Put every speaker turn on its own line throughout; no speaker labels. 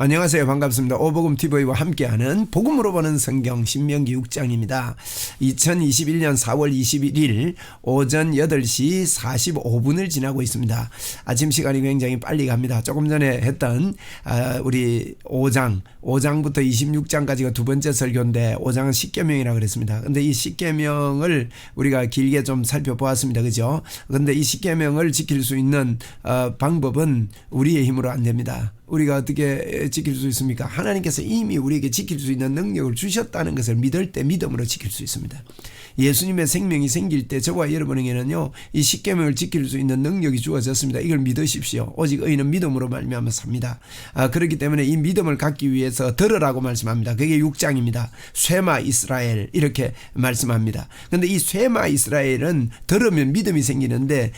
안녕하세요. 반갑습니다. 오복음TV와 함께하는 복음으로 보는 성경 신명기 6장입니다. 2021년 4월 21일 오전 8시 45분을 지나고 있습니다. 아침 시간이 굉장히 빨리 갑니다. 조금 전에 했던 우리 5장부터 26장까지가 두 번째 설교인데 5장은 십계명이라고 그랬습니다. 근데 이 십계명을 우리가 길게 좀 살펴보았습니다. 그죠? 근데 이 십계명을 지킬 수 있는 방법은 우리의 힘으로 안 됩니다. 우리가 어떻게 지킬 수 있습니까? 하나님께서 이미 우리에게 지킬 수 있는 능력을 주셨다는 것을 믿을 때 믿음으로 지킬 수 있습니다. 예수님의 생명이 생길 때 저와 여러분에게는요, 이 십계명을 지킬 수 있는 능력이 주어졌습니다. 이걸 믿으십시오. 오직 의인은 믿음으로 말미암아 삽니다. 그렇기 때문에 이 믿음을 갖기 위해서 들으라고 말씀합니다. 그게 6장입니다. 쇠마 이스라엘 이렇게 말씀합니다. 그런데 이 쇠마 이스라엘은 들으면 믿음이 생기는데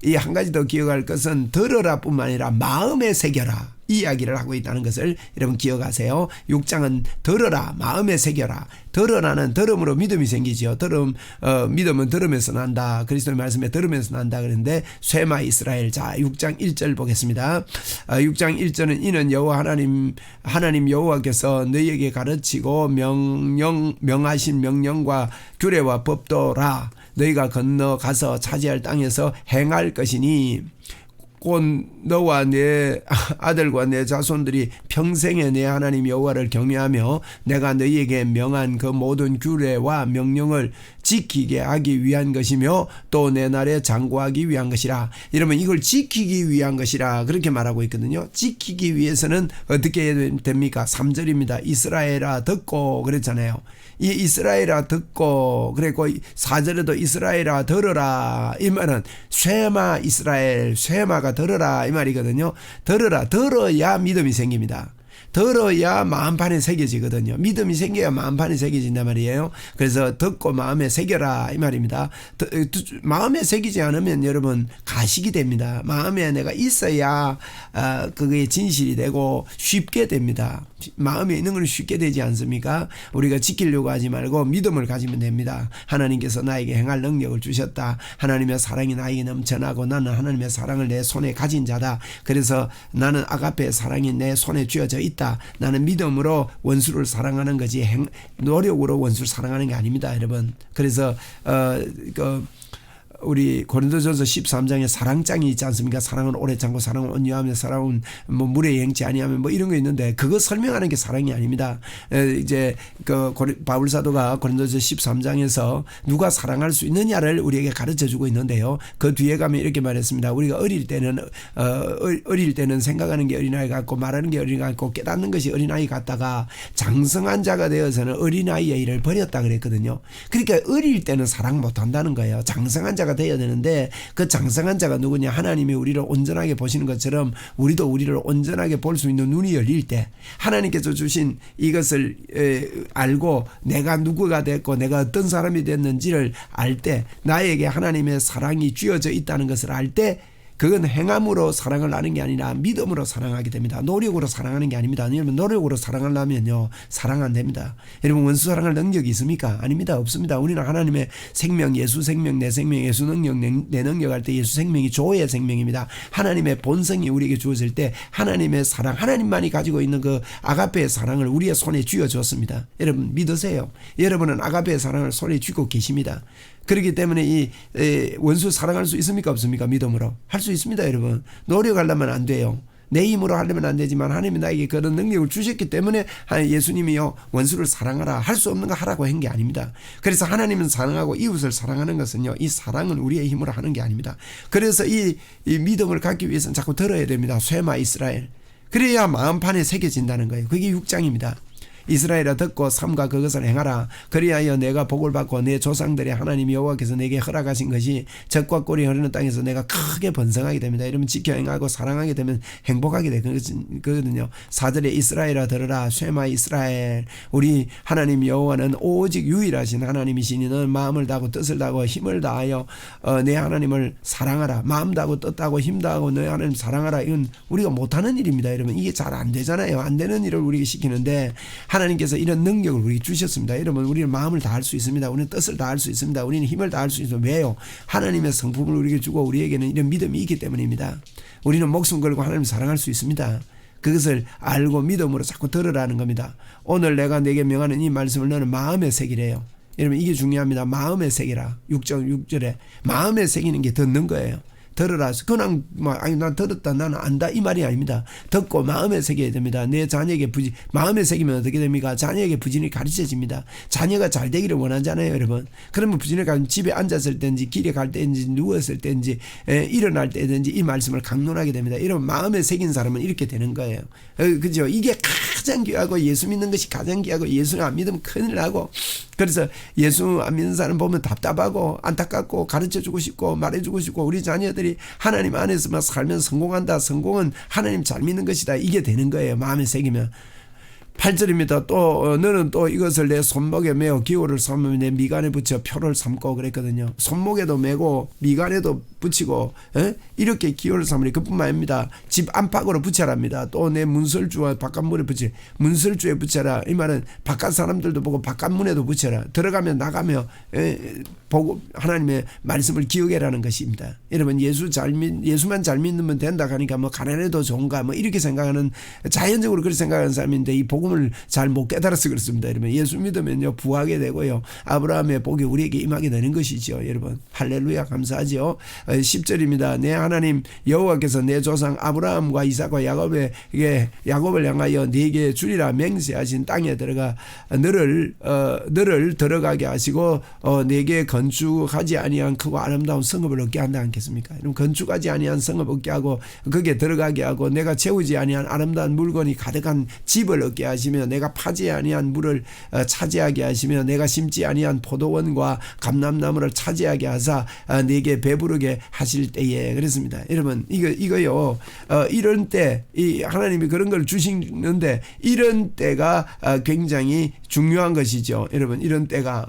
이 한 가지 더 기억할 것은 들으라 뿐만 아니라 마음에 새겨라. 이 이야기를 하고 있다는 것을 여러분 기억하세요. 6장은 들어라, 마음에 새겨라. 들어라는 들음으로 믿음이 생기지요. 믿음은 들으면서 난다. 그리스도의 말씀에 들으면서 난다. 그런데 쇠마 이스라엘. 자, 6장 1절 보겠습니다. 6장 1절은 이는 여호와 하나님 여호와께서 너희에게 가르치고 명하신 명령과 규례와 법도라. 너희가 건너가서 차지할 땅에서 행할 것이니 곧 너와 내 아들과 내 자손들이 평생에 내 하나님 여호와를 경외하며 내가 너희에게 명한 그 모든 규례와 명령을 지키게 하기 위한 것이며 또 내 날에 장구하기 위한 것이라. 여러분, 이걸 지키기 위한 것이라 그렇게 말하고 있거든요. 지키기 위해서는 어떻게 해야 됩니까? 3절입니다. 이스라엘아 듣고 그랬잖아요. 이 이스라엘아 듣고 그랬고 4절에도 이스라엘아 들으라. 이 말은 쇠마 이스라엘, 쇠마가 들으라 이 말이거든요. 들어야 믿음이 생깁니다. 들어야 마음판에 새겨지거든요. 믿음이 생겨야 마음판에 새겨진단 말이에요. 그래서 듣고 마음에 새겨라 이 말입니다. 마음에 새기지 않으면 여러분 가식이 됩니다. 마음에 내가 있어야 그게 진실이 되고 쉽게 됩니다. 마음에 있는 건 쉽게 되지 않습니까? 우리가 지키려고 하지 말고 믿음을 가지면 됩니다. 하나님께서 나에게 행할 능력을 주셨다. 하나님의 사랑이 나에게 넘쳐나고 나는 하나님의 사랑을 내 손에 가진 자다. 그래서 나는 아가페의 사랑이 내 손에 쥐어져 있다. 나는 믿음으로 원수를 사랑하는 거지 노력으로 원수를 사랑하는 게 아닙니다, 여러분. 그래서 우리 고린도전서 13장에 사랑장이 있지 않습니까? 사랑은 오래 참고 사랑은 온유하며 사랑은 물에 행치 아니하며 이런 거 있는데 그거 설명하는 게 사랑이 아닙니다. 이제 바울 사도가 고린도전서 13장에서 누가 사랑할 수 있느냐를 우리에게 가르쳐 주고 있는데요. 그 뒤에 가면 이렇게 말했습니다. 우리가 어릴 때는 생각하는 게 어린아이 같고 말하는 게 어린아이 같고 깨닫는 것이 어린아이 같다가 장성한 자가 되어서는 어린아이의 일을 버렸다 그랬거든요. 그러니까 어릴 때는 사랑 못 한다는 거예요. 장성한 자가 되어야 되는데 그 장성한 자가 누구냐? 하나님이 우리를 온전하게 보시는 것처럼 우리도 우리를 온전하게 볼 수 있는 눈이 열릴 때 하나님께서 주신 이것을 알고 내가 누구가 됐고 내가 어떤 사람이 됐는지를 알 때 나에게 하나님의 사랑이 쥐어져 있다는 것을 알 때 그건 행함으로 사랑을 하는 게 아니라 믿음으로 사랑하게 됩니다. 노력으로 사랑하는 게 아닙니다. 왜냐하면 노력으로 사랑하려면요 사랑 안 됩니다. 여러분, 원수 사랑할 능력이 있습니까? 아닙니다. 없습니다. 우리는 하나님의 생명, 예수 생명, 내 생명, 예수 능력, 내 능력 할 때 예수 생명이 조의 생명입니다. 하나님의 본성이 우리에게 주어질 때 하나님의 사랑, 하나님만이 가지고 있는 그 아가페의 사랑을 우리의 손에 쥐어줬습니다. 여러분 믿으세요. 여러분은 아가페의 사랑을 손에 쥐고 계십니다. 그렇기 때문에 이 원수 사랑할 수 있습니까? 없습니까? 믿음으로 할 수 있습니다. 여러분, 노력하려면 안 돼요. 내 힘으로 하려면 안 되지만 하나님이 나에게 그런 능력을 주셨기 때문에 예수님이요 원수를 사랑하라, 할 수 없는 거 하라고 한 게 아닙니다. 그래서 하나님은 사랑하고 이웃을 사랑하는 것은요, 이 사랑은 우리의 힘으로 하는 게 아닙니다. 그래서 이 믿음을 갖기 위해서는 자꾸 들어야 됩니다. 쇠마 이스라엘. 그래야 마음판에 새겨진다는 거예요. 그게 6장입니다. 이스라엘아 듣고 삼가 그것을 행하라. 그리하여 내가 복을 받고 내 조상들의 하나님 여호와께서 내게 허락하신 것이 적과 꿀이 흐르는 땅에서 내가 크게 번성하게 됩니다. 이러면 지켜 행하고 사랑하게 되면 행복하게 되거든요. 4절에 이스라엘아 들으라. 쇠마 이스라엘. 우리 하나님 여호와는 오직 유일하신 하나님이시니 너는 마음을 다하고 뜻을 다하고 힘을 다하여 내 하나님을 사랑하라. 마음 다하고 뜻 다하고 힘 다하고 내 하나님 사랑하라. 이건 우리가 못하는 일입니다. 여러분, 이게 잘 안 되잖아요. 안 되는 일을 우리에게 시키는데 하나님께서 이런 능력을 우리에게 주셨습니다. 여러분, 우리는 마음을 다할 수 있습니다. 우리는 뜻을 다할 수 있습니다. 우리는 힘을 다할 수 있습니다. 왜요? 하나님의 성품을 우리에게 주고 우리에게는 이런 믿음이 있기 때문입니다. 우리는 목숨 걸고 하나님을 사랑할 수 있습니다. 그것을 알고 믿음으로 자꾸 들으라는 겁니다. 오늘 내가 내게 명하는 이 말씀을 너는 마음에 새기래요. 여러분 이게 중요합니다. 마음에 새기라. 6절에 마음에 새기는 게 듣는 거예요. 들으라. 그냥 아니 난 들었다 나는 안다 이 말이 아닙니다. 듣고 마음에 새겨야 됩니다. 내 자녀에게 마음에 새기면 어떻게 됩니까? 자녀에게 부진이 가르쳐집니다. 자녀가 잘 되기를 원하잖아요, 여러분. 그러면 부진을 가면 집에 앉았을 때인지 길에 갈 때인지 누웠을 때인지 일어날 때든지 이 말씀을 강론하게 됩니다. 이러면 마음에 새긴 사람은 이렇게 되는 거예요. 그죠? 이게 가장 귀하고 예수 믿는 것이 가장 귀하고 예수를 안 믿으면 큰일 나고, 그래서 예수 안 믿는 사람 보면 답답하고 안타깝고 가르쳐주고 싶고 말해주고 싶고, 우리 자녀들이 하나님 안에서만 살면 성공한다. 성공은 하나님 잘 믿는 것이다. 이게 되는 거예요. 마음에 새기면. 8절입니다. 또 너는 또 이것을 내 손목에 메어 기호를 삼으며 내 미간에 붙여 표를 삼고 그랬거든요. 손목에도 메고 미간에도 붙이고 이렇게 기호를 삼으니 그뿐만 아닙니다. 집 안팎으로 붙여랍니다. 또 내 문설주와 바깥문에 붙여, 문설주에 붙여라. 이 말은 바깥 사람들도 보고 바깥문에도 붙여라. 들어가면 나가며 보고 하나님의 말씀을 기억해라는 것입니다. 여러분 예수만 잘 믿으면 된다 하니까 뭐 가난해도 좋은가 뭐 이렇게 생각하는, 자연적으로 그렇게 생각하는 사람인데 이 복음을 잘 못 깨달아서 그렇습니다. 여러분 예수 믿으면요 부하게 되고요 아브라함의 복이 우리에게 임하게 되는 것이죠. 여러분 할렐루야 감사하죠. 10절입니다. 내 하나님 여호와께서 내 조상 아브라함과 이삭과 야곱을 향하여 네게 주리라 맹세하신 땅에 들어가 너를 들어가게 하시고 네게 건축하지 아니한 크고 아름다운 성읍을 얻게 한다 않겠습니까? 그럼 건축하지 아니한 성읍 얻게 하고 거기에 들어가게 하고, 내가 채우지 아니한 아름다운 물건이 가득한 집을 얻게 하시며, 내가 파지 아니한 물을 차지하게 하시며, 내가 심지 아니한 포도원과 감람나무를 차지하게 하사 네게 배부르게 하실 때에 그랬습니다. 여러분 이거요 이런 때 이 하나님이 그런 걸 주시는데 이런 때가 굉장히 중요한 것이죠. 여러분 이런 때가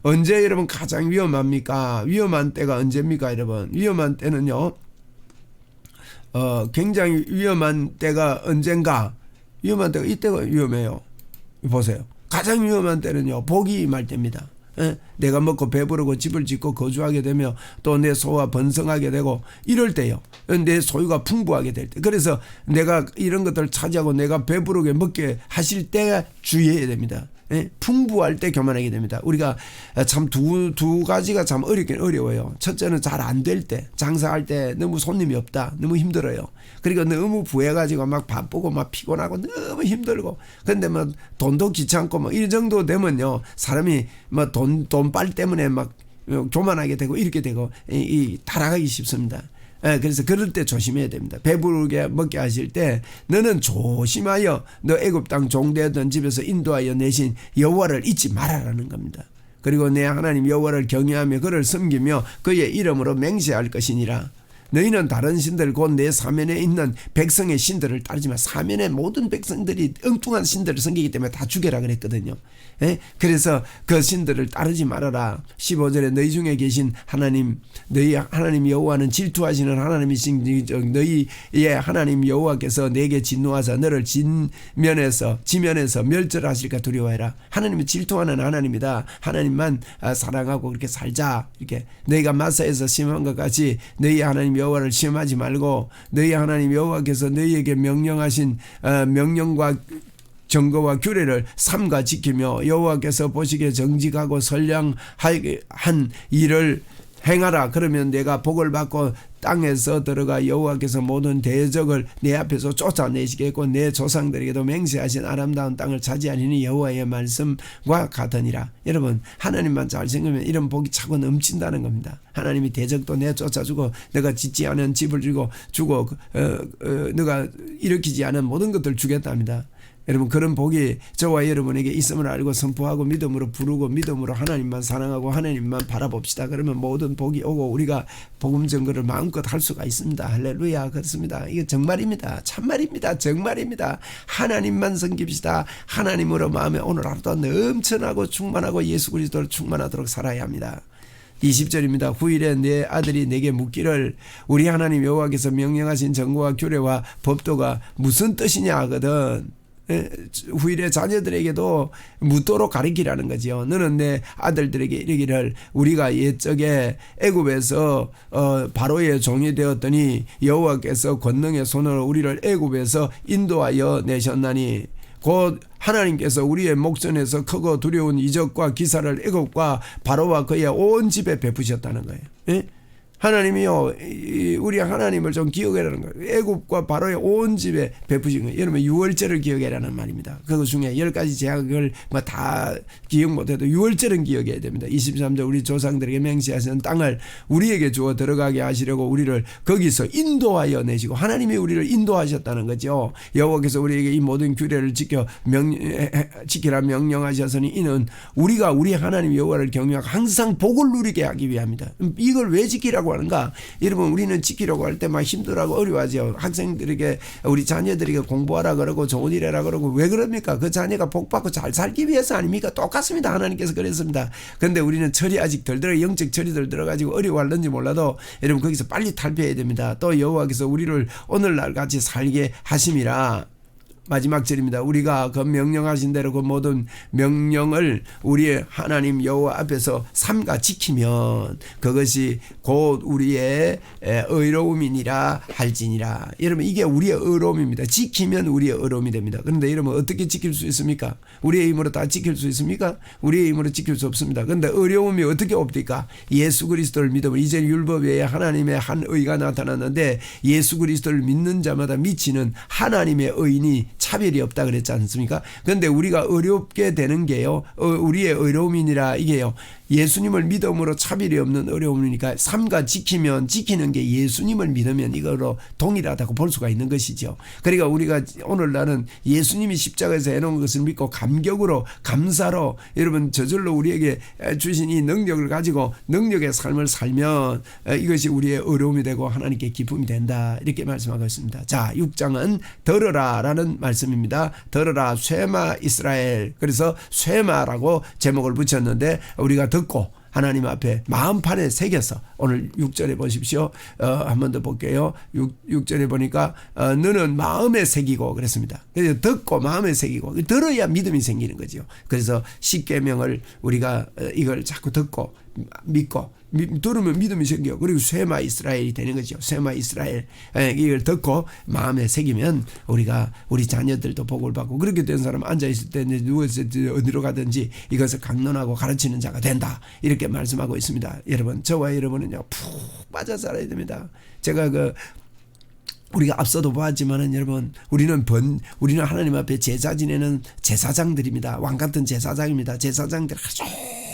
언제 여러분 가장 위험합니까? 위험한 때가 언제입니까? 여러분 위험한 때는요 굉장히 위험한 때가 언젠가, 위험한 때가 이때가 위험해요. 보세요. 가장 위험한 때는요 복이 임할 때입니다. 내가 먹고 배부르고 집을 짓고 거주하게 되며 또 내 소가 번성하게 되고 이럴 때요. 내 소유가 풍부하게 될 때. 그래서 내가 이런 것들을 차지하고 내가 배부르게 먹게 하실 때 주의해야 됩니다. 풍부할 때 교만하게 됩니다. 우리가 참 두 가지가 참 어렵긴 어려워요. 첫째는 잘 안 될 때, 장사할 때 너무 손님이 없다, 너무 힘들어요. 그리고 너무 부해가지고 막 바쁘고 막 피곤하고 너무 힘들고, 근데 뭐 돈도 귀찮고 뭐 이 정도 되면요 사람이 뭐 돈빨 때문에 막 교만하게 되고 이렇게 되고 타락하기 쉽습니다. 그래서 그럴 때 조심해야 됩니다. 배부르게 먹게 하실 때 너는 조심하여 너 애굽 땅 종되었던 집에서 인도하여 내신 여호와를 잊지 말아라는 겁니다. 그리고 내 하나님 여호와를 경외하며 그를 섬기며 그의 이름으로 맹세할 것이니라. 너희는 다른 신들 곧 내 사면에 있는 백성의 신들을 따르지 마. 사면의 모든 백성들이 엉뚱한 신들을 섬기기 때문에 다 죽여라 그랬거든요. 그래서 그 신들을 따르지 말아라. 15절에 너희 중에 계신 하나님, 너희 하나님 여호와는 질투하시는 하나님이신 너희의 하나님 여호와께서 내게 진노하사 너를 지면에서 멸절하실까 두려워해라. 하나님은 질투하는 하나님이다. 하나님만 사랑하고 그렇게 살자. 이렇게 너희가 마사에서 시험한 것 같이 너희 하나님 여호와를 시험하지 말고, 너희 하나님 여호와께서 너희에게 명령하신 명령과 정거와 규례를 삼가 지키며 여호와께서 보시기에 정직하고 선량한 일을 행하라. 그러면 내가 복을 받고 땅에서 들어가 여호와께서 모든 대적을 내 앞에서 쫓아내시겠고 내 조상들에게도 맹세하신 아름다운 땅을 차지하리니 여호와의 말씀과 같으니라. 여러분 하나님만 잘 생각하면 이런 복이 차고 넘친다는 겁니다. 하나님이 대적도 내쫓아주고 내가 짓지 않은 집을 주고 내가 일으키지 않은 모든 것들을 주겠답니다. 여러분 그런 복이 저와 여러분에게 있음을 알고 선포하고 믿음으로 부르고 믿음으로 하나님만 사랑하고 하나님만 바라봅시다. 그러면 모든 복이 오고 우리가 복음 전거를 마음껏 할 수가 있습니다. 할렐루야. 그렇습니다. 이게 정말입니다. 참말입니다. 정말입니다. 하나님만 섬깁시다. 하나님으로 마음에 오늘 하루도 넘쳐나고 충만하고 예수 그리스도로 충만하도록 살아야 합니다. 20절입니다. 후일에 내 아들이 내게 묻기를 우리 하나님 여호와께서 명령하신 정거와 규례와 법도가 무슨 뜻이냐 하거든. 후일의 자녀들에게도 묻도록 가르치라는 거지요. 너는 내 아들들에게 이르기를 우리가 옛적에 애굽에서 바로의 종이 되었더니 여호와께서 권능의 손으로 우리를 애굽에서 인도하여 내셨나니 곧 하나님께서 우리의 목전에서 크고 두려운 이적과 기사를 애굽과 바로와 그의 온 집에 베푸셨다는 거예요. 예? 하나님이요, 우리 하나님을 좀 기억해라는 거예요. 애굽과 바로의 온 집에 베푸신 거예요. 여러분 유월절을 기억해라는 말입니다. 그거 중에 10가지 제약을 뭐 다 기억 못해도 유월절은 기억해야 됩니다. 23절 우리 조상들에게 맹세하신 땅을 우리에게 주어 들어가게 하시려고 우리를 거기서 인도하여 내시고 하나님이 우리를 인도하셨다는 거죠. 여호와께서 우리에게 이 모든 규례를 지키라 명령하셨으니 이는 우리가 우리 하나님 여호와를 경외하고 항상 복을 누리게 하기 위함이다. 이걸 왜 지키라고 하는가? 여러분 우리는 지키려고 할 때 막 힘들어하고 어려워하죠. 학생들에게 우리 자녀들에게 공부하라 그러고 좋은 일 해라 그러고 왜 그럽니까? 그 자녀가 복받고 잘 살기 위해서 아닙니까? 똑같습니다. 하나님께서 그랬습니다. 그런데 우리는 철이 아직 덜 들어 영적 철이 덜 들어가지고 어려워하는지 몰라도 여러분 거기서 빨리 탈피해야 됩니다. 또 여호와께서 우리를 오늘날 같이 살게 하심이라. 마지막 절입니다. 우리가 그 명령하신 대로 그 모든 명령을 우리의 하나님 여호와 앞에서 삼가 지키면 그것이 곧 우리의 의로움이니라 할지니라. 여러분 이게 우리의 의로움입니다. 지키면 우리의 의로움이 됩니다. 그런데 여러분 어떻게 지킬 수 있습니까? 우리의 힘으로 다 지킬 수 있습니까? 우리의 힘으로 지킬 수 없습니다. 그런데 어려움이 어떻게 옵니까? 예수 그리스도를 믿으면 이제 율법 외에 하나님의 한 의가 나타났는데 예수 그리스도를 믿는 자마다 미치는 하나님의 의인이 차별이 없다 그랬지 않습니까? 그런데 우리가 어렵게 되는 게요. 우리의 어려움이니라 이게요. 예수님을 믿음으로 차별이 없는 어려움이니까 삼가 지키면 지키는 게 예수님을 믿으면 이거로 동일하다고 볼 수가 있는 것이죠. 그러니까 우리가 오늘날은 예수님이 십자가에서 해놓은 것을 믿고 감격으로 감사로 여러분 저절로 우리에게 주신 이 능력을 가지고 능력의 삶을 살면 이것이 우리의 어려움이 되고 하나님께 기쁨이 된다 이렇게 말씀하고 있습니다. 자 6장은 들으라 라는 말씀입니다. 들으라 쇠마 이스라엘. 그래서 쇠마라고 제목을 붙였는데 우리가 듣고 하나님 앞에 마음판에 새겨서 오늘 6절에 보십시오. 한 번 더 볼게요. 6절에 보니까 너는 마음에 새기고 그랬습니다. 그래서 듣고 마음에 새기고 들어야 믿음이 생기는 거죠. 그래서 십계명을 우리가 이걸 자꾸 듣고 믿고 들으면 믿음이 생겨. 그리고 쇠마 이스라엘이 되는 거죠. 쇠마 이스라엘. 이걸 듣고 마음에 새기면 우리가 우리 자녀들도 복을 받고 그렇게 된 사람 앉아있을 때 누워서 어디로 가든지 이것을 강론하고 가르치는 자가 된다. 이렇게 말씀하고 있습니다. 여러분 저와 여러분은요 푹 빠져 살아야 됩니다. 제가 우리가 앞서도 보았지만은 여러분 우리는 하나님 앞에 제사 지내는 제사장들입니다. 왕 같은 제사장입니다. 제사장들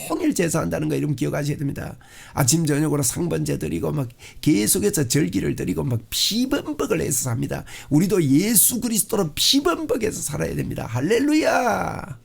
종일 제사한다는 거 이름 기억하셔야 됩니다. 아침 저녁으로 상번제 드리고 막 계속해서 절기를 드리고 막 피범벅을 해서 삽니다. 우리도 예수 그리스도로 피범벅해서 살아야 됩니다. 할렐루야.